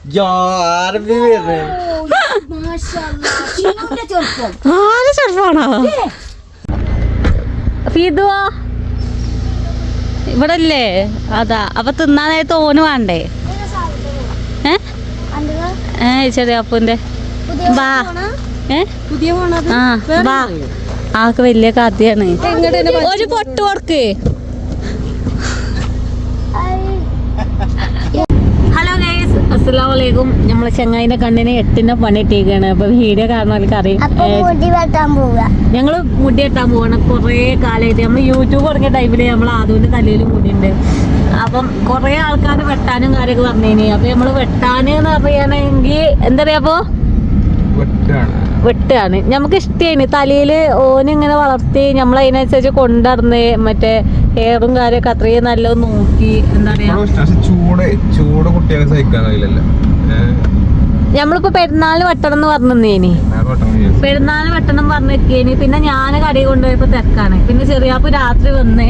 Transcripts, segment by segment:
ഇവിടെ അല്ലേ അതാ അപ്പൊ തിന്നാനായിട്ട് ഓന് വേണ്ടേ ചെറിയ അപ്പൂന്റെ ബാ ബാ ആക്ക് വലിയ കഥയാണ് ഒരു പൊട്ട് കൊടുക്ക്. ഹലോ ഗൈസ് അസ്സലാമു അലൈക്കും. നമ്മളെ ചങ്ങായിന്റെ കണ്ണിന് 8ന്റെ പണി ഇട്ടിരിക്കുകയാണ്. അപ്പൊ വീഡിയോ കാണുന്ന അറിയാം ഞങ്ങള് മുടി വെട്ടാൻ പോവാണ്. കൊറേ കാലമായിട്ട് നമ്മൾ യൂട്യൂബ് തുടങ്ങിയ ടൈമില് നമ്മൾ ആദ്യന്റെ തലയിൽ മുടിയുണ്ട്. അപ്പം കൊറേ ആൾക്കാർ വെട്ടാനും കാര്യമൊക്കെ പറഞ്ഞേനി. അപ്പൊ നമ്മള് വെട്ടാന് എന്ന് പറയുകയാണെങ്കിൽ എന്താ പറയാ അപ്പൊ വെട്ടാണ് നമുക്ക് ഇഷ്ടമാണ്. തലയില് ഓനിങ്ങനെ വളർത്തി നമ്മൾ അതിനനുസരിച്ച് കൊണ്ടുവന്ന് മറ്റേ ഹെയറും കാര്യമൊക്കെ അത്രയും നല്ലത് നോക്കി എന്താ പറയാ. നമ്മളിപ്പോ പെരുന്നാളിന് വെട്ടണം എന്ന് പറഞ്ഞേനി. പെരുന്നാളിന് വെട്ടണം പറഞ്ഞേനി. പിന്നെ ഞാൻ കടയിൽ കൊണ്ടുപോയപ്പോ തിരക്കാണ്. പിന്നെ ചെറിയാപ്പ് രാത്രി വന്ന്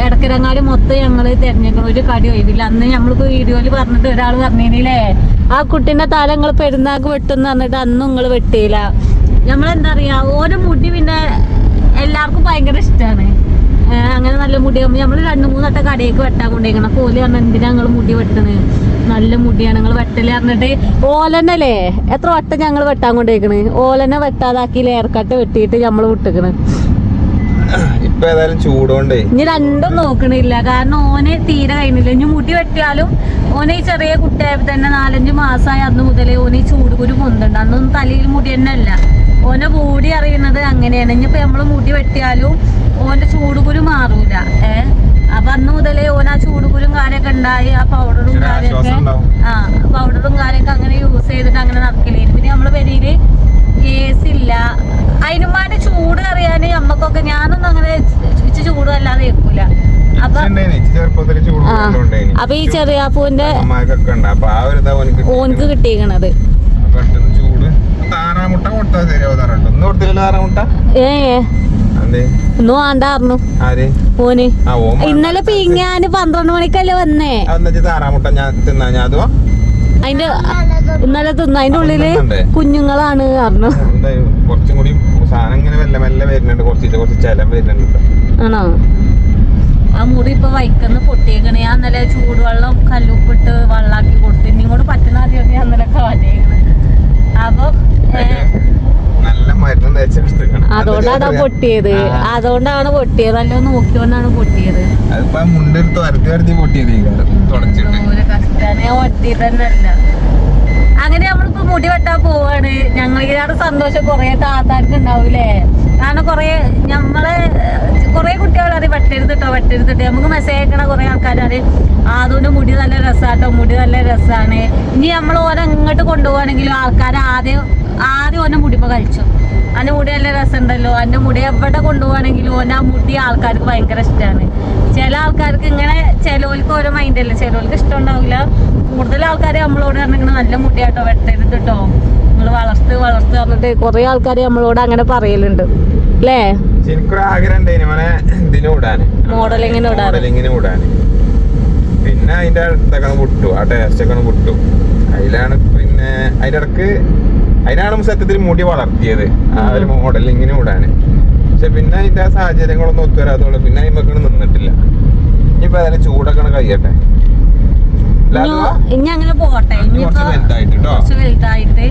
ഇടക്കരങ്ങാടി മൊത്തം ഞങ്ങള് തെരഞ്ഞെടുക്കണം. ഒരു കടി ഒഴിവില്ല. അന്ന് നമ്മളിപ്പോ വീഡിയോയില് പറഞ്ഞിട്ട് ഒരാൾ പറഞ്ഞില്ലേ ആ കുട്ടീന്റെ തല നിങ്ങൾ പെരുന്നാൾക്ക് വെട്ടെന്ന് പറഞ്ഞിട്ട് അന്നും നിങ്ങൾ വെട്ടിയില്ല. നമ്മളെന്താ പറയാ ഓരോ മുടി പിന്നെ എല്ലാവർക്കും ഭയങ്കര ഇഷ്ടമാണ്. അങ്ങനെ നല്ല മുടിയാകുമ്പോൾ നമ്മൾ 2-3 വട്ടം കടയിലേക്ക് വെട്ടാൻ കൊണ്ടേക്കണം. അപ്പോൾ ഓല് പറഞ്ഞാൽ എന്തിനാ ഞങ്ങൾ മുടി വെട്ടണ്, നല്ല മുടിയാണ് നിങ്ങൾ വെട്ടല് പറഞ്ഞിട്ട് ഓലന്നല്ലേ എത്ര വട്ടം ഞങ്ങൾ വെട്ടാൻ കൊണ്ടേക്കണ്. ഓലന്നെ വെട്ടാതാക്കി ലെയർ കട്ട് വെട്ടിയിട്ട് നമ്മൾ വിട്ടിക്കണ്. ഇപ്പൊ ഏതായാലും ചൂടോണ്ടേ ഇനി രണ്ടും നോക്കണില്ല. കാരണം ഓന് തീരെ കഴിഞ്ഞില്ല. ഇനി മുടി വെട്ടിയാലും ഓന് ഈ ചെറിയ കുട്ടിയായപ്പോ തന്നെ 4-5 മാസമായ അന്ന് മുതലേ ഓന് ഈ ചൂടുകുരു പൊന്തുണ്ട്. അന്നൊന്നും തലയിൽ മുടി തന്നെ അല്ല. ഓനെ ബോഡി അറിയുന്നത് അങ്ങനെയാണ്. ഇനിയിപ്പോ നമ്മള് മുടി വെട്ടിയാലും ഓന്റെ ചൂടുകുരു മാറൂല. അപ്പൊ അന്ന് മുതലേ ഓൻ ആ ചൂടുകുരും കാര്യമൊക്കെ ഉണ്ടായി. ആ പൗഡറും കാര്യമൊക്കെ പൗഡറും കാര്യമൊക്കെ അങ്ങനെ യൂസ് ചെയ്തിട്ട് അങ്ങനെ നടക്കലായിരുന്നു. പിന്നെ നമ്മള് പെരിയില് കേസില്ല. അതിനുമായിട്ട് ചൂട് അറിയാന് നമ്മക്കൊക്കെ ഞാനൊന്നും അങ്ങനെ ചൂടും അല്ലാതെ കേൾക്കൂല. അപ്പൊ ഈ ചെറിയാപ്പൂന്റെ ഓനക്ക് കിട്ടിയിരിക്കണത് ഒന്നും വേണ്ടായിരുന്നു ഓന്. ഇന്നലെ പിങ്ങാന് 12 മണിക്കല്ലേ വന്നേ. അതിന്റെ ഇന്നലെ തിന്ന അതിന്റെ ഉള്ളില് കുഞ്ഞുങ്ങളാണ് പറഞ്ഞു. കുറച്ചും കൂടി സാധനം ഇങ്ങനെ മെല്ലെ വരുന്നുണ്ട്. കുറച്ച് ചെലം വരുന്നുണ്ട്. ആണോ? ആ മുറി ഇപ്പൊ വൈക്കന്ന് പൊട്ടിയേക്കണേ. ഞാൻ ഇന്നലെ ചൂടുവെള്ളം കല്ലുപ്പിട്ട് വെള്ളാക്കി കൊടുത്തു. ഇനി ഇങ്ങോട്ട് പറ്റുന്ന ആദ്യമൊക്കെ ഞാൻ ഇന്നലെ കാണിയേക്കണ്. അപ്പൊ നല്ല മരുന്ന് തേച്ചെടുത്തേക്കണം. അതുകൊണ്ടാണ് പൊട്ടിയത്. അതുകൊണ്ടാണ് പൊട്ടിയത്. നല്ല നോക്കിക്കൊണ്ടാണ് പൊട്ടിയത്. അതിപ്പോ മുണ്ടെടുത്ത് വരത്തി പൊട്ടിയത് ഒരു കഷ്ടാണ്. ഞാൻ ഒട്ടി തന്നെ അല്ല. അങ്ങനെ നമ്മളിപ്പോ മുടി വെട്ടാൻ പോവാണ്. ഞങ്ങളിതാണ് സന്തോഷം. കൊറേ താത്താർക്ക് ഉണ്ടാവൂലേ. കാരണം കൊറേ കുട്ടികളറിയും വെട്ടരുതിട്ടോ വെട്ടരുതിട്ടോ. നമുക്ക് മെസ്സേജ് അയക്കണ കൊറേ ആൾക്കാരറിയും ആദൂന്റെ മുടി നല്ല രസാട്ടോ, മുടി നല്ല രസാണ്. ഇനി നമ്മൾ ഓരോ ഇങ്ങോട്ട് കൊണ്ടുപോവാണെങ്കിലും ആൾക്കാർ ആദ്യം ഓനെ മുടിപ്പോ കഴിച്ചു. അതിന്റെ മുടി നല്ല രസമുണ്ടല്ലോ, അതിന്റെ മുടി എവിടെ കൊണ്ടുപോവാണെങ്കിലും ഓൻ ആ മുടി ആൾക്കാർക്ക് ഭയങ്കര ഇഷ്ടമാണ്. ചില ആൾക്കാർക്ക് ഇങ്ങനെ ചിലവർക്ക് ഓരോ മൈൻഡല്ലേ, ചിലവർക്ക് ഇഷ്ടം ഉണ്ടാവില്ല. കൂടുതൽ ആൾക്കാർ നമ്മളോട് പറഞ്ഞിങ്ങനെ നല്ല മുടിയാട്ടോ വെട്ടരുത് കേട്ടോ, നിങ്ങൾ വളർത്ത് പറഞ്ഞിട്ട് കുറെ ആൾക്കാർ നമ്മളോട് അങ്ങനെ പറയലുണ്ട് അല്ലേ. എനിക്കൊരു ആഗ്രഹം മോഡലിങ്ങിന് വിടാന്. പിന്നെ അതിന്റെ ഇതൊക്കെ വിട്ടു, ആ ടേസ്റ്റൊക്കെ വിട്ടു. അതിലാണ് പിന്നെ അതിനാണ് സത്യത്തിൽ മുടി വളർത്തിയത്, ആ ഒരു മോഡലിങ്ങിന് വിടാന്. പക്ഷെ പിന്നെ അതിന്റെ സാഹചര്യങ്ങളൊന്നും ഒത്തുവരാത്തോളൂ. പിന്നെ അതിമൊക്കെ നിന്നിട്ടില്ല. ഇനിയിപ്പോ അതിന് ചൂടൊക്കെ കഴിയട്ടെ. ഇനി അങ്ങനെ പോട്ടെ. കുറച്ച് വലുതായിട്ട്.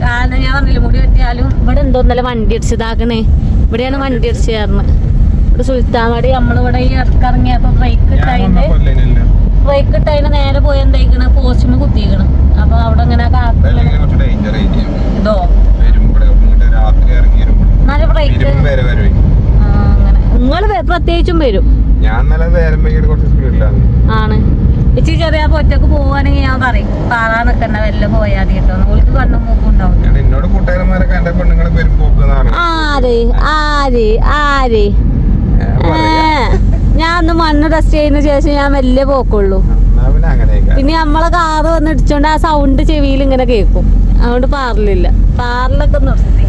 കാരണം ഞാൻ പറഞ്ഞില്ല മുടി വെട്ടിയാലും ഇവിടെ എന്തോന്നല്ല വണ്ടി അടിച്ചതാക്കണേ. ഇവിടെയാണ് വണ്ടി അടിച്ചു ചേർന്ന്. ഇവിടെ സുൽത്താൻവാടി നമ്മളിവിടെ ഈ ഇറക്കിറങ്ങിയപ്പോ ബ്രേക്ക് ഇട്ടതിന് നേരെ പോയി എന്തായിക്കണ പോസ്റ്റിന് കുത്തിക്കണം. അപ്പൊ അവിടെ അങ്ങനെ ഇതോ നല്ല ബ്രേക്ക് അങ്ങനെ നിങ്ങള് പ്രത്യേകിച്ചും വരും. ആണ് ഇച്ചി ചെറിയ ഒറ്റക്ക് പോവാണെങ്കിൽ ഞാൻ പറയും പാറാൻ നിക്കണ്ട, വല്ല പോയാൽ മതി കേട്ടോ. ഓൾക്ക് കണ്ണും മൂക്കും ഉണ്ടാവും. ആര് ഞാൻ ഒന്ന് മണ്ണ് ടെസ്റ്റ് ചെയ്യുന്ന ശേഷം ഞാൻ വലിയ പോക്കുള്ളൂ. പിന്നെ നമ്മളെ കാറ് വന്ന് ഇടിച്ചോണ്ട് ആ സൗണ്ട് ചെവിയിൽ ഇങ്ങനെ കേൾക്കും. അതുകൊണ്ട് പാറലില്ല, പാറലൊക്കെ നിർത്തി.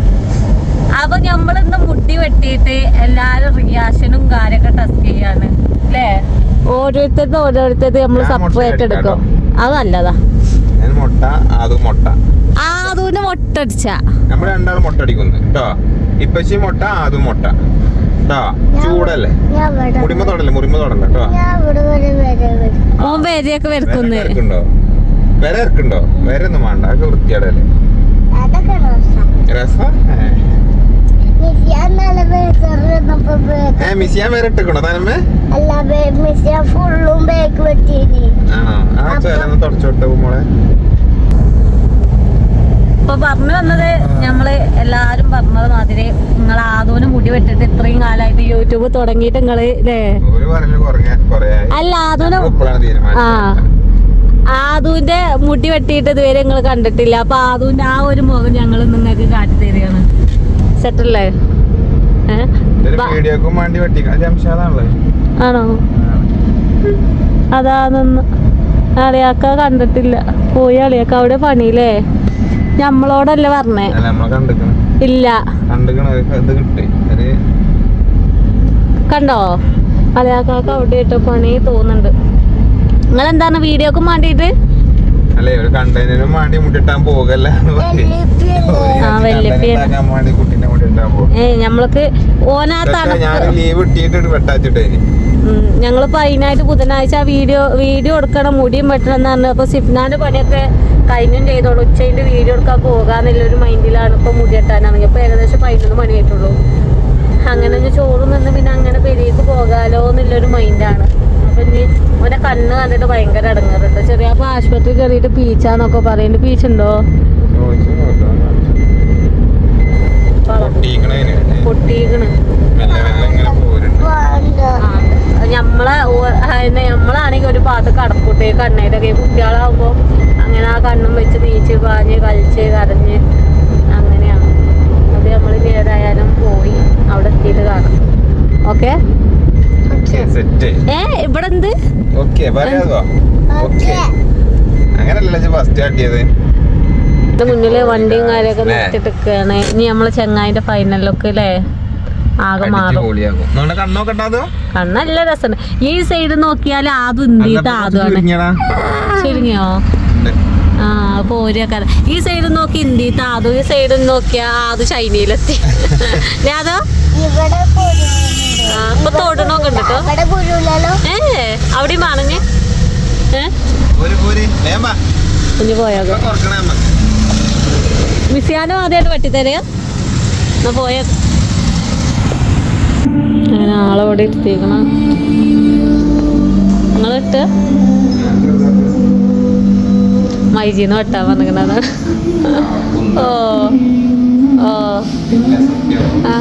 അപ്പൊ നമ്മളിന്ന് മുടി വെട്ടിയിട്ട് എല്ലാരും റിയാക്ഷനും കാര്യമൊക്കെ ടെസ്റ്റ് ചെയ്യാണ് അല്ലേ. ഓരോരുത്തരുടെ നമ്മൾ സെപ്പറേറ്റ് എടുക്കും. അത് നല്ലതാ. മുട്ട ആദു മുട്ട. ആദൂന് മുട്ട അടിച്ച നമ്മൾ രണ്ടാളും മുട്ട അടിക്കുന്നു കേട്ടോ. ഇപ്പച്ചി മുട്ട, ആദു മുട്ട കേട്ടോ. ചൂടല്ലേ, മുറിമ തൊടല്ലേ കേട്ടോ. ഓൻ വരെയൊക്കെ വരക്കുന്ന്. വര ഇറക്കുണ്ടോ? വര ഒന്നും വേണ്ട, അതൊക്കെ വൃത്തിയാടല്ലേ. രസം മിസിയാൻ വരെ ഇട്ടിക്കണോ താനമ്മേ? ആണോ? ആ ചേലന്ന് തുടച്ചോട്ടെ മോളെ. ഇപ്പൊ പറഞ്ഞു വന്നത് ഞമ്മള് എല്ലാരും പറഞ്ഞത് മാതിരി നിങ്ങൾ ആദൂന് മുടി വെട്ടിട്ട് ഇത്രയും കാലമായിട്ട് യൂട്യൂബ് തുടങ്ങിയിട്ട് നിങ്ങള് അല്ല ആദൂന്റെ മുടി വെട്ടിയിട്ട് ഇതുവരെ നിങ്ങൾ കണ്ടിട്ടില്ല. അപ്പൊ ആദൂന്റെ ആ ഒരു മുഖം ഞങ്ങൾ നിങ്ങൾക്ക് കാട്ടി തരികയാണ്. സെറ്റല്ലേ? ആണോ? അതാന്ന് അളിയാക്ക കണ്ടിട്ടില്ല. പോയി അളിയാക്ക അവിടെ പണിയില്ലേ? ഞമ്മളോടല്ലേ പറഞ്ഞേ? ഇല്ല. കണ്ടോ അളിയാക്കാക്ക് അവിടെ ഇട്ട പണി തോന്നുന്നുണ്ട്. നിങ്ങളെന്താണ് വീഡിയോക്കും വേണ്ടിട്ട് ഞമ്മൾക്ക് ഞങ്ങളിപ്പോ അതിനായിട്ട് ബുധനാഴ്ച വീഡിയോ എടുക്കണം, മുടിയും വെട്ടണം എന്ന് പറഞ്ഞപ്പോ സിഫ്നാന്റെ പണിയൊക്കെ കഴിഞ്ഞും ചെയ്തോളൂ. ഉച്ചയിന്റെ വീഡിയോ എടുക്കാൻ പോകാന്നുള്ളൊരു മൈൻഡിലാണ് ഇപ്പൊ മുടി വെട്ടാനാണെങ്കിൽ. ഇപ്പൊ ഏകദേശം 11 മണി ആയിട്ടുള്ളൂ. അങ്ങനെ ചോറ് നിന്ന് പിന്നെ അങ്ങനെ പെരിയേക്ക് പോകാലോ എന്നുള്ളൊരു മൈൻഡാണ്. അപ്പൊ ഇനി ഓനെ കണ്ണ് കണ്ടിട്ട് ഭയങ്കര ഇടങ്ങാറുണ്ട്. ചെറിയ അപ്പൊ ആശുപത്രി കയറിയിട്ട് പീച്ചാന്നൊക്കെ പറയുന്നുണ്ട്. പീച്ചുണ്ടോ? പൊട്ടിക്കണ്. നമ്മളാണെങ്കിൽ ഒരു ഭാഗത്ത് കടക്കൂട്ടേ കണ്ണേരൊക്കെ. കുട്ടികളാവുമ്പോ അങ്ങനെ ആ കണ്ണും വെച്ച് നീച്ച് പാഞ്ഞ് കളിച്ച് കരഞ്ഞ് അങ്ങനെയാണ്. അത് നമ്മൾ ഏതായാലും പോയി അവിടെ എത്തിയിട്ട് കാണാം. ഓക്കെ ഇവിടെ എന്ത് മുന്നില് വണ്ടിയും കാര്യമൊക്കെ നിർത്തിട്ടിരിക്കുകയാണ്. ഇനി നമ്മള് ചെങ്ങായിന്റെ ഫൈനലൊക്കെ അല്ലേ ആകെ മാറും. കണ്ണല്ല രസമുണ്ട്. ഈ സൈഡ് നോക്കിയാൽ ആദ്യം ഇന്ത്യത്തെ ആദ്യമാണ്. ചുരുങ്ങിയോ? ആ പോരൊക്കെ. ഈ സൈഡ് നോക്കി ഇന്ത്യത്തെ ആദ്യം, ഈ സൈഡ് നോക്കിയാ ആദ്യം ചൈനയിലെത്തി. അതോ ഇപ്പൊ തൊടണൊക്കെ ഉണ്ട് കേട്ടോ. അവിടെയും ആണെങ്കിൽ കുഞ്ഞു പോയാകോ. മിസ്സിയാനോ ആദ്യമായിട്ട് വെട്ടിത്തരയോ എന്നാ പോയ. അങ്ങനെ ആളവിടെ ഇരുത്തിയേക്കണ നിങ്ങളിട്ട് മൈജീന്ന് വെട്ടാൻ വന്നിക്കണത്. ഓ ഓ ആ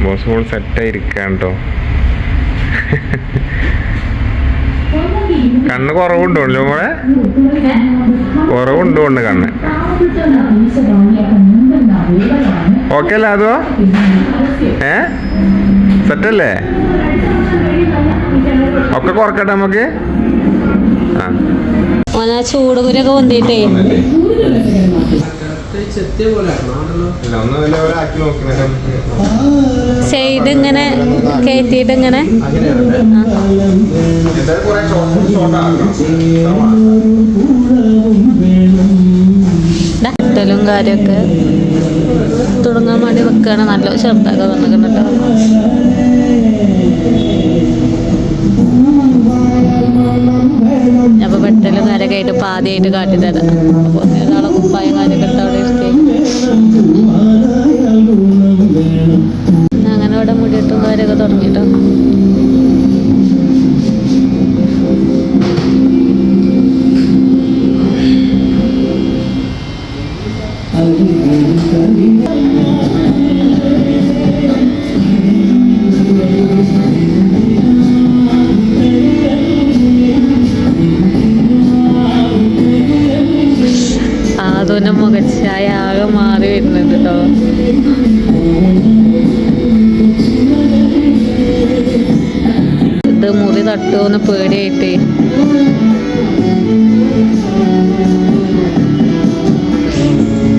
ബോസ് സെറ്റായിരിക്കാണ്ടോ. കണ്ണ് കുറവുണ്ടോ മോളെ? കുറവുണ്ടോ കണ്ണ്? ഓക്കെ അല്ലേ അതോ? സെറ്റല്ലേ? ഒക്കെ കുറക്കട്ടെ നമുക്ക്. ചൂട് കുരൊക്കെ പൊന്തിട്ടേ സൈഡ് ഇങ്ങനെ കയറ്റിയിട്ട് ഇങ്ങനെ ഡട്ടലും കാര്യമൊക്കെ തുടങ്ങാൻ വേണ്ടി വെക്കുകയാണ്. നല്ല ചെറുതൊക്കെ വന്നിട്ടുണ്ടോ. അപ്പൊ വെട്ടലും കാര്യമൊക്കെ ആയിട്ട് പാതിയായിട്ട് കാട്ടിത്തരാം. അപ്പൊ ഒരാളെ കുപ്പായം കാര്യമൊക്കെ ഇട്ട് അവിടെ ഇരിക്കേ. അങ്ങനെ അവിടെ മുടിയിട്ടും കാര്യമൊക്കെ തുടങ്ങിട്ടോ. ആദൂന്റെ മുഖച്ഛായ ആകെ മാറി വരുന്നുണ്ട് കേട്ടോ. ഇത് മുറി തട്ടുമെന്ന് പേടിയായിട്ട്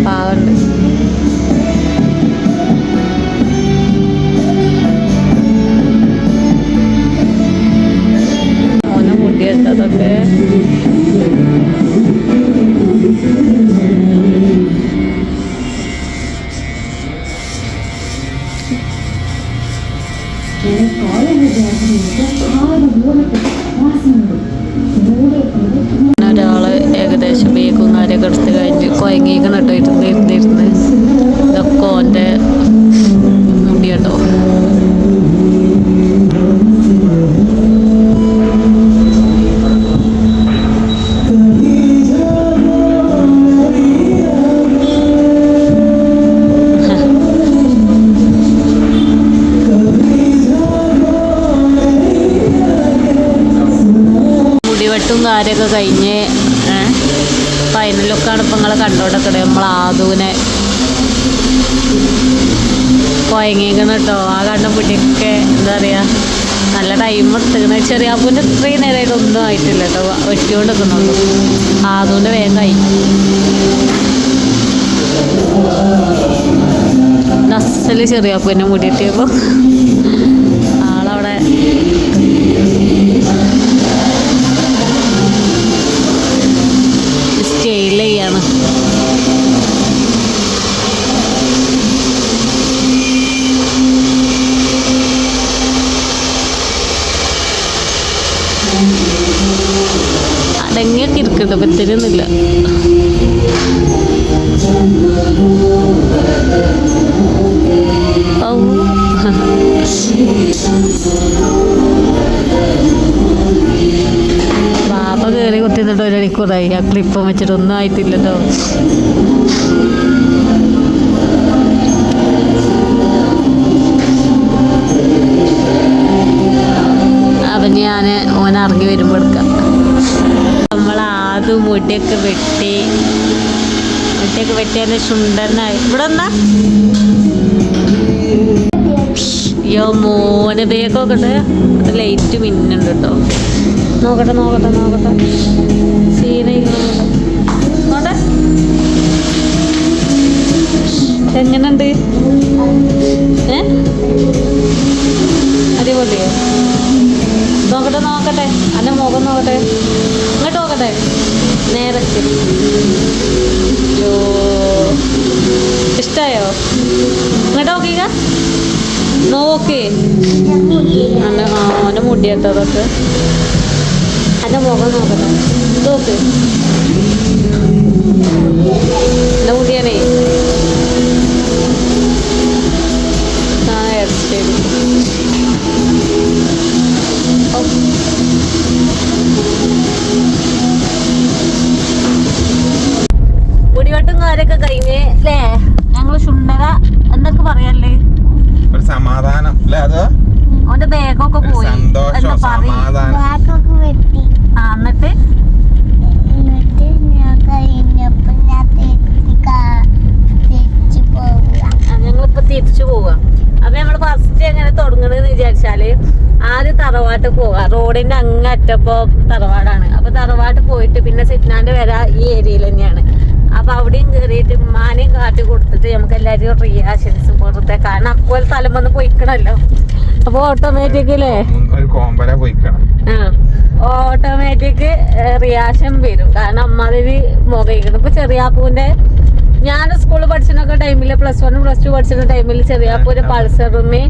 പാവണ്ട്. കേട്ടോ അതൊക്കെ. ഒരാള് ഏകദേശം ബേക്കും കാര്യമൊക്കെ എടുത്ത് കഴിഞ്ഞ് കുഴങ്ങിക്കണം കേട്ടോ ഇരുന്ന് ഇതൊക്കെ ഓൻ്റെ മുടി കേട്ടോ. മുടിവെട്ടും കാര്യമൊക്കെ കഴിഞ്ഞ് ഫൈനലൊക്കെയാണ് ഇപ്പം നിങ്ങളെ കണ്ടോണ്ടൊക്കെ നമ്മൾ ആദൂനെ കുഴങ്ങിക്കണം കേട്ടോ. ആ കണ്ട പിടിയൊക്കെ എന്താ പറയുക നല്ല ടൈം എടുത്തിരിക്കണ. ചെറിയാപ്പൂൻ്റെ ഇത്രയും നേരമായിട്ട് ഒന്നും ആയിട്ടില്ല കേട്ടോ, വെട്ടിക്കൊണ്ട് നിൽക്കുന്നുള്ളൂ. ആദൂൻ്റെ വേഗം കഴിഞ്ഞു. നസ്സല് ചെറിയാപ്പൂൻ്റെ മുടി കിട്ടിയപ്പോൾ ആളവിടെ സ്റ്റൈൽ ചെയ്യാണ്. അടങ്ങിയൊക്കെ ഇരിക്കട്ടോ, പറ്റരുന്നില്ല. ഓ ബാബ കയറി കുത്തിന്നിട്ട് ഒരു മണിക്കൂറായി. ആ ക്ലിപ്പം വെച്ചിട്ടൊന്നും ആയിട്ടില്ലല്ലോ. അപ്പം ഞാൻ ഓൻ ഇറങ്ങി വരുമ്പോൾ എടുക്കാം. നമ്മളാദ്യം മുടിയൊക്കെ വെട്ടിയതിന് സുന്ദരനായി. ഇവിടെ എന്നാ അയ്യോ മോനെ ബേക്കൊക്കെ ഉണ്ട്. ലൈറ്റ് മിന്നുണ്ട് കേട്ടോ. നോക്കട്ടെ സീനോട്ടെ എങ്ങനുണ്ട്? അടിപൊളിയോ? നോക്കട്ടെ അന്റെ മുഖം നോക്കട്ടെ. ഇങ്ങോട്ട് നോക്കട്ടെ നേരെ. അയ്യോ ഇഷ്ടായോ? ഇങ്ങോട്ട് നോക്കിക്ക. നോക്കേ അവൻ്റെ മുടി കേട്ടോ അതൊക്കെ. എൻ്റെ മുഖം നോക്കട്ടെ. നോക്ക് എൻ്റെ മുടിയാണേ. ഹെയർ സ്റ്റൈൽ മുടിവെട്ടും കാര്യമൊക്കെ കഴിഞ്ഞ് അല്ലേ? ഞങ്ങള് സുന്ദര എന്തൊക്കെ പറയല്ലേ, ഒരു സമാധാനം അല്ലേ? അതോ അവന്റെ ബാഗൊക്കെ പോയി. സന്തോഷം, സമാധാനം. എന്നിട്ട് ഞങ്ങളിപ്പോ തിരിച്ചു പോവാ. അപ്പൊ നമ്മള് ഫസ്റ്റ് എങ്ങനെ തുടങ്ങണെന്ന് വിചാരിച്ചാല് ആദ്യം തറവാട്ട് പോവാ. റോഡിന്റെ അങ്ങറ്റപ്പോ തറവാടാണ്. അപ്പൊ തറവാട്ട് പോയിട്ട് പിന്നെ സിഗ്നാന്റെ വര ഈ ഏരിയയിൽ തന്നെയാണ്. അപ്പൊ അവിടെയും കയറിയിട്ട് മാനയും കാട്ടി കൊടുത്തിട്ട് നമുക്ക് എല്ലാവരും റിയാക്ഷൻസ് പുറത്തെ. കാരണം അപ്പോൾ സ്ഥലം വന്ന് പോയിക്കണല്ലോ. അപ്പൊ ഓട്ടോമാറ്റിക്കല്ലേ ഓട്ടോമാറ്റിക് റിയാക്ഷൻ വരും. കാരണം അമ്മാതിരി മുഖയിക്കണം. ഇപ്പൊ ചെറിയാപ്പൂന്റെ ഞാൻ സ്കൂളിൽ പഠിച്ചിരുന്ന ടൈമില് +1 +2 പഠിച്ചിരുന്ന ടൈമിൽ ചെറിയാപ്പൂര് പൾസറുമേ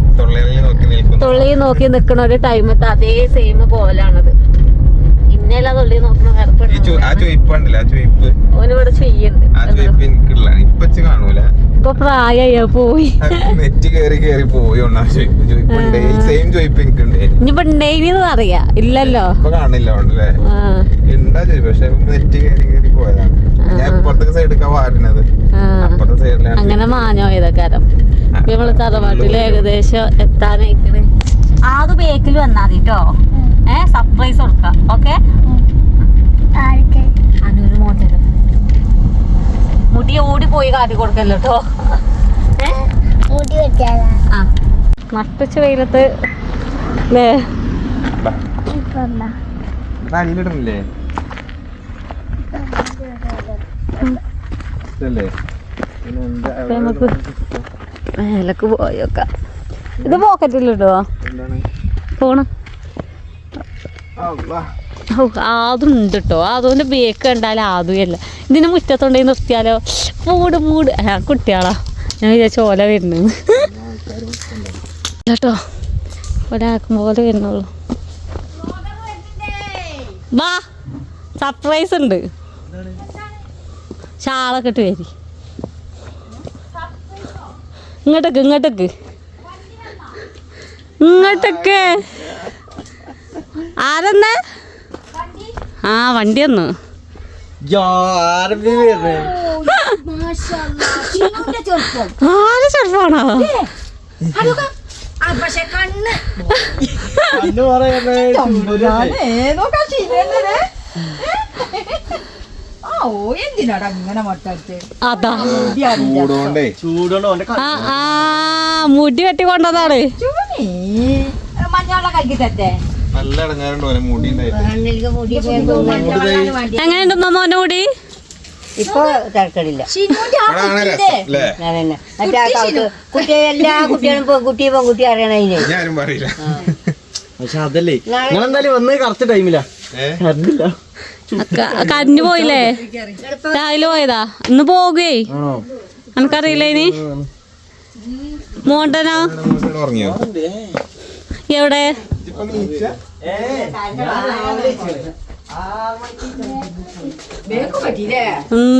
തുള്ളി നോക്കി നിക്കണ ഒരു ടൈമത്തെ അതേ സെയിം പോലാണത്. ഇന്നലെ തുള്ളി നോക്കണ ഓനിവിടെ ചെയ്യുന്നുണ്ട്. ഇപ്പൊ പ്രായ പോയി. ഇനിയിപ്പൊ ഉണ്ടേന്ന് അറിയാ ഇല്ലല്ലോ. അങ്ങനെ മാഞ്ഞോ ഇതൊക്കാരം. നമ്മള് തറവാട്ടില് ഏകദേശം എത്താനായിക്കണ്. ആദ്യം ബേക്കിൽ വന്നാ മതി കേട്ടോ. സർപ്രൈസ് കൊടുക്കാം. ഓക്കെ അനൂര് മോട്ടേക്ക് മുടി ഓടി പോയി കാട്ടി കൊടുക്കല്ലോ കേട്ടോ. ആ നട്ടുച്ച വെയിലത്ത് അല്ലേ? നമുക്ക് മേലക്ക് പോയോക്ക. ഇത് പോക്കറ്റിലിട്ടോ ഫോണ്. അതുണ്ട് കേട്ടോ, അതുകൊണ്ട് ബേക്ക് കണ്ടാലും അതുമല്ല. ഇതിന് മുറ്റത്തുണ്ടെങ്കിൽ നിർത്തിയാലോ, മൂട് കുട്ടികളാ. ഞാൻ വിചാരിച്ച ഓല വരുന്നത് കേട്ടോ, ഒരാക്കും പോലെ വരുന്നുള്ളൂ. വാ, സർപ്രൈസ് ഉണ്ട്. ഷാളൊക്കെ ഇട്ട് വരി. ഇങ്ങോട്ടേക്ക് ആരെന്നാ? ആ വണ്ടി വന്നു. ചെറുപ്പാണോ? അതാ മുടി വെട്ടി കൊണ്ടതാണ്. എങ്ങനെയുണ്ടെന്നോ മോന്റെ മുടി? ഇപ്പൊ തിരക്കടില്ല. കുട്ടി എല്ലാ കുട്ടികളും പെൺകുട്ടി അറിയണതിന്. പക്ഷെ അതല്ലേ നിങ്ങളെന്തായാലും വന്ന് കറക്റ്റ് ടൈമിലാ. കരഞ്ഞു പോയില്ലേ? രാവിലെ പോയതാ, ഇന്ന് പോകുകേ. എനിക്കറിയില്ല. ഇനി മോണ്ടനോ എവിടെ?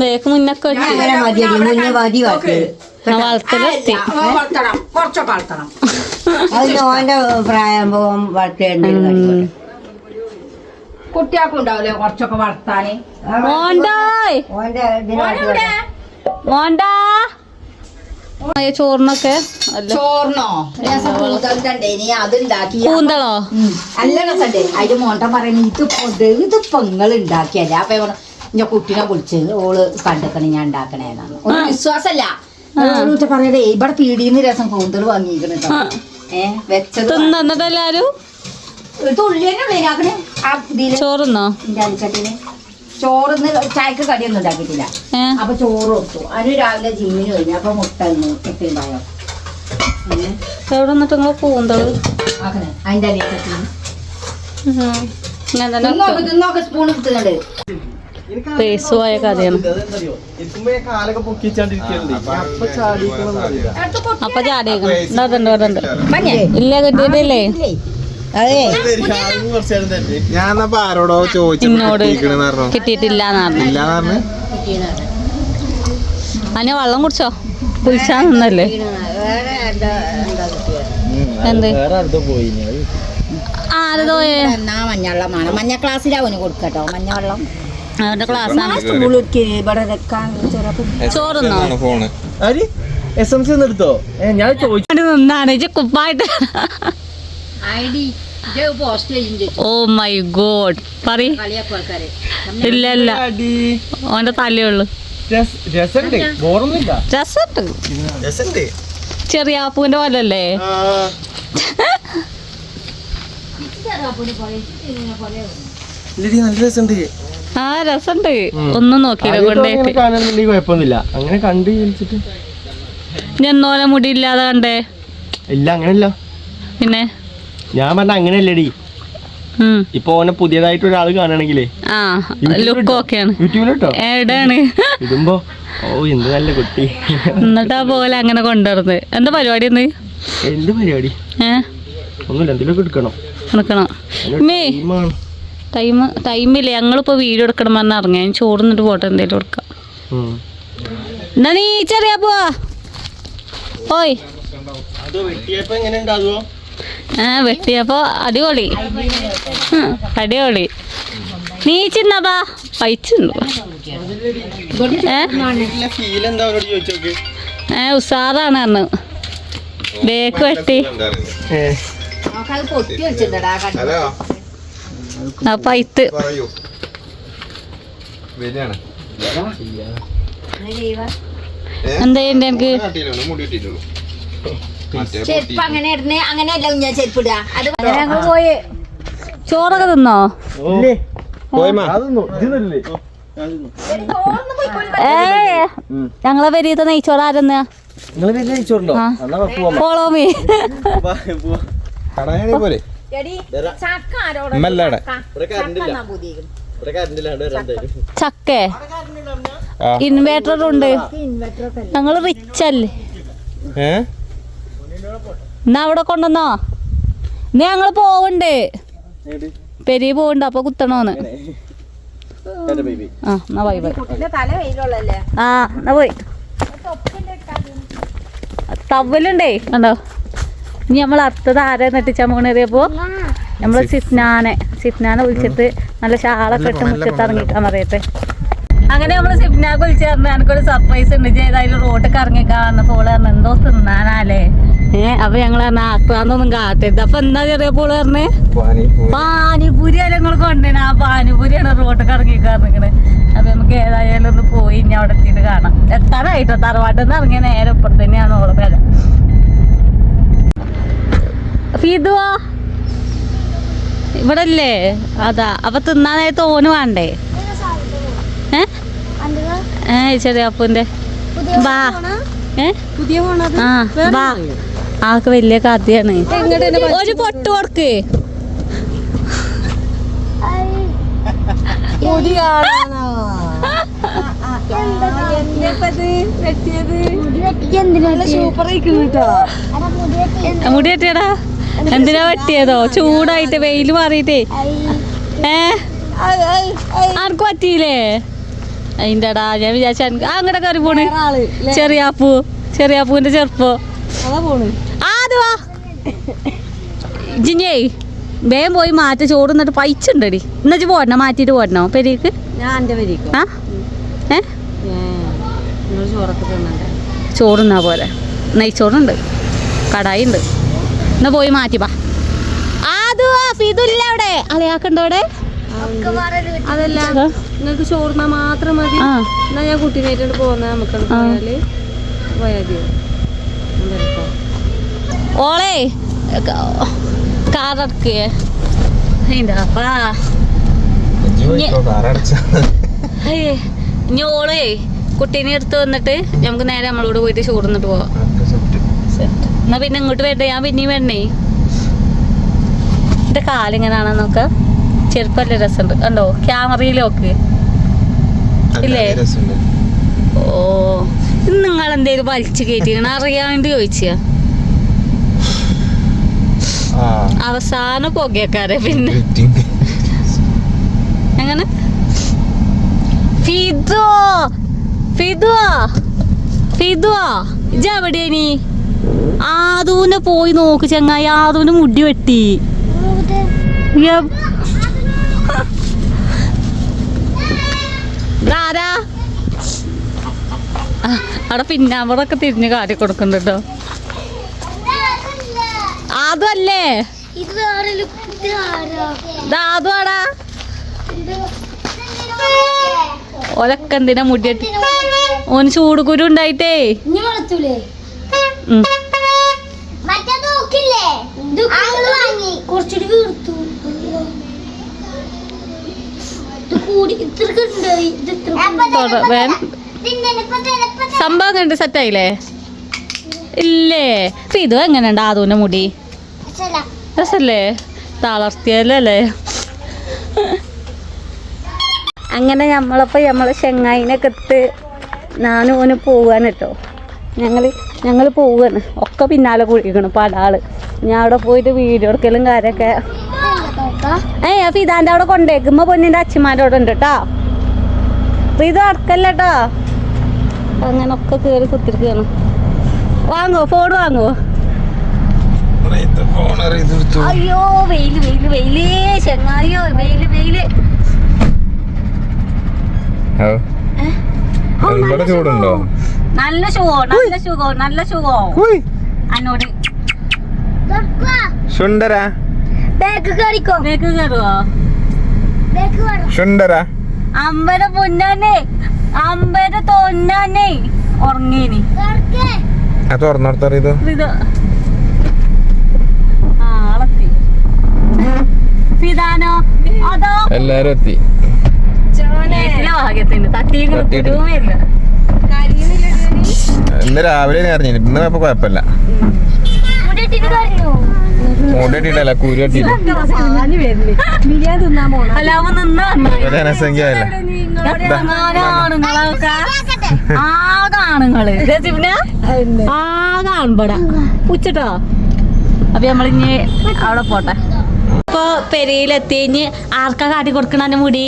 ബേക്ക് മുന്നൊക്കെ വളർത്തലെത്തി. ഓന്റെ പ്രായം വളർത്തേണ്ടി കുട്ടിയാക്കും ഉണ്ടാവില്ലേ കുറച്ചൊക്കെ വളർത്താന്. ചോറിനൊക്കെ ചോറിനോ രസം കൂന്തലുണ്ടേനി, അതുണ്ടാക്കി. കൂന്തളോ? നല്ല രസണ്ടേ. അതിന്റെ മോണ്ട പറയുന്നത് ഇത് പൊങ്ങൾ ഉണ്ടാക്കിയല്ലേ. അപ്പൊ ഞാൻ കുട്ടീനെ വിളിച്ച് ഓള് കണ്ടെക്കണ ഞാൻ ഉണ്ടാക്കണേന്നാണ്. ഒരു വിശ്വാസല്ല. പറയടേ ഇവിടെ പീടിന്ന് രസം കൂന്തൽ വാങ്ങിക്കണ വെച്ചത് എല്ലാരും ചോറുന്നോ? ചോറിന്ന് ചായക്ക് കടിയൊന്നും ഉണ്ടാക്കിയിട്ടില്ല. അപ്പൊ ചോറ് കൊടുത്തു. അതിന് രാവിലെ ജിമ്മിന് കഴിഞ്ഞു. അപ്പൊ മുട്ടുണ്ടായോ എവിടെ നിന്നിട്ട് നിങ്ങൾ കൂന്തള് അതിന്റെ അരിയൊക്കെ സ്പൂൺ എടുത്തുണ്ട്. പേസുവായ കഥയാണ്. അപ്പൊ ചാടിയേക്കണം. ഇല്ല കിട്ടിയിട്ടില്ലേ? ഞാൻ ആരോടോ എന്നോട് കിട്ടിയിട്ടില്ലാന്ന് പറഞ്ഞു. അതിന് വെള്ളം കുടിച്ചോ? കുളിച്ചാ നിന്നല്ലേ? എന്ത് ആരതോ മഞ്ഞവെള്ളമാണ്. മഞ്ഞ ക്ലാസ്സിലാവന് കൊടുക്കട്ടോ മഞ്ഞവെള്ളം. അവരുടെ ക്ലാസ്സാണ്. ചോറുന്നോ? നിന്നാണ് കുപ്പായിട്ട്. Oh my God. പറയ്. ഇല്ല ഓന്റെ തലയുള്ളു. രസമുണ്ട്. ചെറിയാപ്പൂന്റെ പോലല്ലേ? ആ രസമുണ്ട്. ഒന്നും നോക്കിയില്ല കൊണ്ടേറ്റ്. കുഴപ്പമൊന്നുമില്ല. അങ്ങനെ കണ്ട് എന്നോലെ മുടി ഇല്ലാതെ കണ്ടേ? ഇല്ല അങ്ങനെയല്ല. പിന്നെ ഞാൻ പറഞ്ഞ അങ്ങനെയല്ലേടി. ഇപ്പൊ ഓനെ പുതിയതായിട്ട് ഒരാള് കാണണെങ്കിലേ ലുക്ക് ഓക്കെയാണ്. യൂട്യൂബിലിട്ടോ എവിടെയാണ് ഇടുമ്പോ ഓ എന്ത് നല്ല കുട്ടി. എന്നിട്ടാ പോലെ അങ്ങനെ കൊണ്ടുവരുന്നത്. എന്താ പരിപാടി? ഒന്ന് എന്ത് പരിപാടി? ഒന്നുമില്ല, എന്തെങ്കിലുമൊക്കെ എടുക്കണം. ടൈമില്ലേ? ഞങ്ങളിപ്പോ വീഡിയോ എടുക്കണം പറഞ്ഞ ഇറങ്ങിയ. ഞാൻ ചോറിന്നിട്ട് പോട്ടെ, എന്തേലും എടുക്കാം. എന്നാ നീ ചെറിയ പോവാ. ഓയ് വെട്ടിയപ്പോ അടിപൊളി. നീ ചിന്നപ്പാ പൈച്ചുണ്ടോ? ഉസാറാണ് അന്ന് ബേക്ക് വെട്ടി. പൈത്ത് എന്താ ചെയ്യണ്ടേ എനിക്ക്? ചോറൊക്കെ തിന്നോ? ഞങ്ങളെ പെരീത്തെ നെയ്ച്ചോറ് ആരെന്നാ? ചക്ക ആരോടെ ഉമ്മല്ലടെ ചക്കേ ഇൻവേർട്ടർ ഉണ്ട്. ഞങ്ങള് റിച്ച് അല്ലേ. എന്നാ അവിടെ കൊണ്ടുവന്നോ. ഇന്ന് ഞങ്ങള് പോവണ്ട്, പെരി പോവണ്ട്. അപ്പൊ കുത്തണോന്ന്. ആ എന്നാ പോയി പോയി. തല വെയിലുള്ളല്ലേ. ആ എന്നാ പോയി. തവലുണ്ടേ കണ്ടോ. ഇനി നമ്മൾ അടുത്തത് ആരെ നെട്ടിച്ചാൻ പോണേറിയപ്പോ നമ്മള് സിഫ്നാനെ വിളിച്ചിട്ട് നല്ല ഷാളൊക്കെ ഇട്ട് മുറ്റത്ത് ഇറങ്ങിക്കാൻ പറയട്ടെ. അങ്ങനെ നമ്മള് സിഫ്നാക്ക് വിളിച്ചു പറഞ്ഞു എനിക്കൊരു സർപ്രൈസ് ഉണ്ട്, ചെയ്തായാലും റോട്ടിൽ ഇറങ്ങിക്കാന്ന്. പോള് പറഞ്ഞു എന്തോ തിന്നാനല്ലേ. അപ്പൊ ഞങ്ങൾ പറഞ്ഞ ആക്കാന്നൊന്നും കാട്ടരുത്. അപ്പൊ എന്താ ചെറിയ പോള് പറഞ്ഞേ പാനിപൂരി അല്ല നിങ്ങൾ കൊണ്ടുവരണ. ആ പാനിപൂരിയാണ് റോട്ടിൽ ഇറങ്ങിക്കാറിക്കണേ. അപ്പൊ നമുക്ക് ഏതായാലും ഒന്ന് പോയി ഇനി അവിടെ എത്തിയിട്ട് കാണാം. എത്താനായിട്ടോ തറവാട്ടിൽ നിന്ന് ഇറങ്ങിയ നേരെ ഇപ്പുറത്ത് തന്നെയാണ് ഓളെ പേര. ഫീദുവാ ഇവിടെ അല്ലേ? അതാ. അപ്പൊ തിന്നാനായിട്ട് ഓന് വേണ്ടേ? ചെറിയ അപ്പൂന്റെ ബാ. ആ ബാ. ആക്ക് വലിയ കഥയാണ്. ഒരു പൊട്ട് കൊടുക്ക്. മുടി വെട്ടിയടാ. എന്തിനാ വെട്ടിയതോ? ചൂടായിട്ട് വെയില് മാറിയിട്ടേ. ആർക്കും പറ്റിയില്ലേ? അതിന്റെടാ ഞാൻ വിചാരിച്ച അങ്ങടെ കയറി പോണ്. ചെറിയാപ്പൂവിന്റെ ചെറുപ്പോ ആദ്യവാ ജിഞ്ഞേ വേഗം പോയി മാറ്റി. ചോറ് എന്നിട്ട് പൈച്ചുണ്ടടി. എന്നു പോരണോ? മാറ്റിട്ട് പോരണോ പെരീക്ക്? ആ ചോറുന്നാ പോലെ. നെയ്ച്ചോറുണ്ട്, കടായി ഉണ്ട്. എന്നാ പോയി മാറ്റിപ്പാ. ആദ്യവാ ഫീദില്ല അവിടെ. അളയാക്കണ്ടോ അവിടെ? അതല്ല നിങ്ങൾക്ക് ചോറിനാ മാത്രം മതി. എന്നാ ഞാൻ കുട്ടീനായിട്ടാണ് പോകുന്നത്. നമുക്ക് പോയാല് പോയാ ഓളെ കാറടക്കേ ഇനി ഓളേ കുട്ടീനെ എടുത്ത് വന്നിട്ട് നമുക്ക് നേരെ നമ്മളോട് പോയിട്ട് ചോറിന്നിട്ട് പോവാം. എന്നാ പിന്നെ ഇങ്ങോട്ട് വരണ്ടേ? ഞാൻ പിന്നെയും വരണേ. എന്റെ കാലിങ്ങനാണെന്ന് നോക്കാം. ചെറുപ്പല്ലേ രസമുണ്ട് കണ്ടോ? ക്യാമറയിലോക്ക് ഇല്ലേ? ഓ നിങ്ങൾ എന്തേലും വലിച്ചു കയറ്റിക്കണ അറിയാണ്ട് ചോദിച്ചാ. അവസാന പുകയക്കാരെ പിന്നെ എങ്ങനെ ഇജെവിടേനി? ആദൂനെ പോയി നോക്ക് ചങ്ങായി. ആദൂന് മുടി വെട്ടി. ആരാ അവിടെ പിന്നാമ്പറൊക്കെ തിരിഞ്ഞ് കാട്ടി കൊടുക്കുന്നുണ്ട് കേട്ടോ. അതല്ലേ അതുവാടാ. ഓലൊക്കെ എന്തിനാ മുടിയെട്ടി? ഓന് ചൂടുകുരു ഉണ്ടായിട്ടേ. സംഭവം കണ്ട് സെറ്റായില്ലേ? ഇല്ലേ? അപ്പൊ ഇത് എങ്ങനെയുണ്ട് ആദൂന്റെ മുടി? രസല്ലേ? തളർത്തിയല്ലേ? അങ്ങനെ നമ്മളെ ചെങ്ങായിനൊക്കെ എത്ത് ഞാനും ഓന് പോവാൻ കേട്ടോ. ഞങ്ങൾ പോവാണ്. ഒക്കെ പിന്നാലെ കുഴിക്കണം പല ഞാൻ അവിടെ പോയിട്ട് വീഡിയോ എടുക്കലും കാര്യമൊക്കെ. അപ്പൊ ഇതാൻ്റെ അവിടെ കൊണ്ടേക്കുമ്പോ പൊന്നിന്റെ അച്ഛന്മാരുടെ അവിടെ ഉണ്ട് കേട്ടോ. അപ്പൊ ഇത് അടക്കല്ലോ. അങ്ങനെ ഒക്കെ കേറി കുത്തിരിക്കണം. വാങ്ങോ ഫോൺ വാങ്ങോ? അയ്യോ വെയില് ചെങ്ങായോ വെയില്. ചൂടുണ്ടോ? നല്ല സുഖോ അന്നോട് സുന്ദരാ കയറുവോ? സുന്ദരാ അമ്പര പൊന്നാനെ അമ്പര തൊന്നാനെ ഉറങ്ങീനി. തുറന്നോർത്തറിയത് ഫിദാനോ അതോ എല്ലാരും എത്തി. ഭാഗ്യത്തിന് തട്ടിയില്ല. ഇന്ന് രാവിലെ അറിഞ്ഞു. ഇന്ന് കുഴപ്പമില്ല. മുടി കെട്ടിട്ടല്ല കുരു കെട്ടിട്ട് അല്ലാമ നിന്ന് ഒരു ജനസംഖ്യ അല്ല ആണുങ്ങളൊക്കെ ആണുങ്ങള് പിന്നെ ആൺപട ഉച്ചട്ടോ. അപ്പൊ നമ്മളിഞ്ഞ് അവിടെ പോട്ടെ. ഇപ്പൊ പെരയിലെത്തി കഴിഞ്ഞ് ആർക്കാ കാട്ടി കൊടുക്കണ മുടി?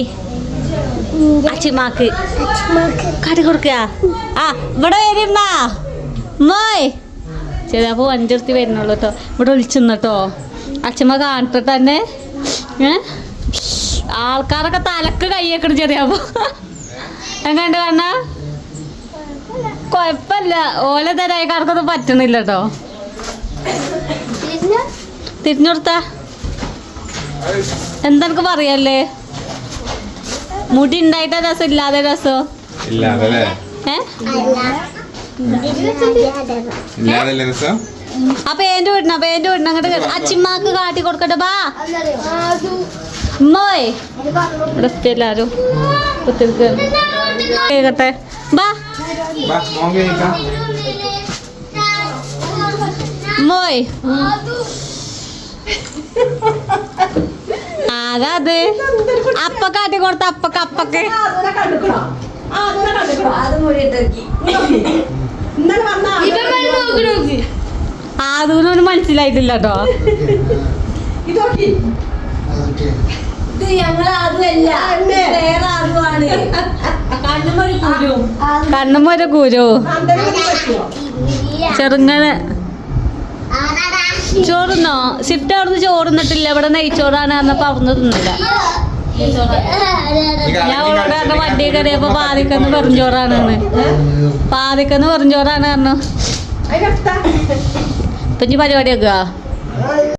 അച്ചിമാക്ക് കാട്ടി കൊടുക്കുക. ആ ഇവിടെ വരുന്നാ മോയ് ശരി. അപ്പൊ വണ്ടി എടുത്ത് വരുന്നുള്ളൂ കേട്ടോ. ഇവിടെ വിളിച്ചിട്ടോ അച്ഛമ്മ കാണിട്ട് തന്നെ. ആൾക്കാരൊക്കെ തലക്ക് കൈയേക്കണം ചെറിയപ്പോ എങ്ങാണ്ട് കാണ കൊഴപ്പല്ല. ഓലെ തരായിക്കാർക്കൊന്നും പറ്റണില്ല കേട്ടോ. തിരിഞ്ഞുകൊടുത്താ എന്താ എനിക്ക് പറയല്ലേ? മുടി ഉണ്ടായിട്ടാ രസം ഇല്ലാതെ രസോ? ഇല്ലാതല്ലേ? ഇല്ലാതല്ലേ രസം? ആ പേന്റ് വിടണ അങ്ങോട്ട് അച്ചിമാക്ക് കാട്ടി കൊടുക്കട്ടെ. ബാ മോയ് ഇവിടെ എല്ലാരും കേക്കട്ടെ. ബാ മോയ് ആകാത് അപ്പ കാട്ടി കൊടുത്ത അപ്പക്ക് അതൊന്നും മനസ്സിലായിട്ടില്ല കേട്ടോ. കണ്ണുമൊരു കുരു ചെറുങ്ങനെ ചോറുന്നോ? ഷിഫ്റ്റ് അവിടുന്ന് ചോറുന്നിട്ടില്ല. ഇവിടെ നെയ്ച്ചോറാണ് പറഞ്ഞപ്പോ അവിടുന്ന് തിന്നില്ല. ഞാൻ ഇവിടെ വണ്ടി കയറിയപ്പോ പാതിക്കന്ന് വെറുംചോറാണ് പറഞ്ഞു. ഇപ്പൊ ഇനി പരിപാടി വെക്കുക.